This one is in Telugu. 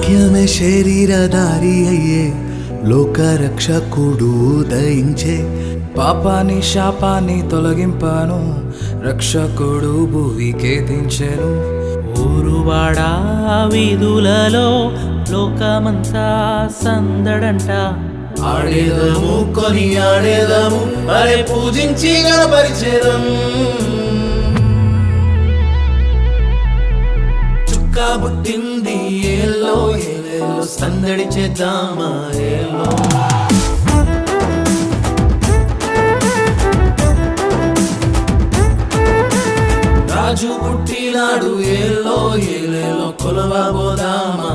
వాక్యమే శరీరధారి అయ్యే లోకరక్షకుడు ఉదయించే పాపాని శాపాన్ని తొలగింపాను రక్షకుడు భువికే దించెను ఊరువాడా వీధులలో లోకమంతా సందడంట ఆడేదము కొని ఆడేదము అరే పూజించి గణపరిచేదం చుక్క పుట్టింది ఏలో ఏలేలో సందడి చేద్దామా ఏలో రాజు పుట్టినాడు ఏలో ఏలేలో కొలవబోదామా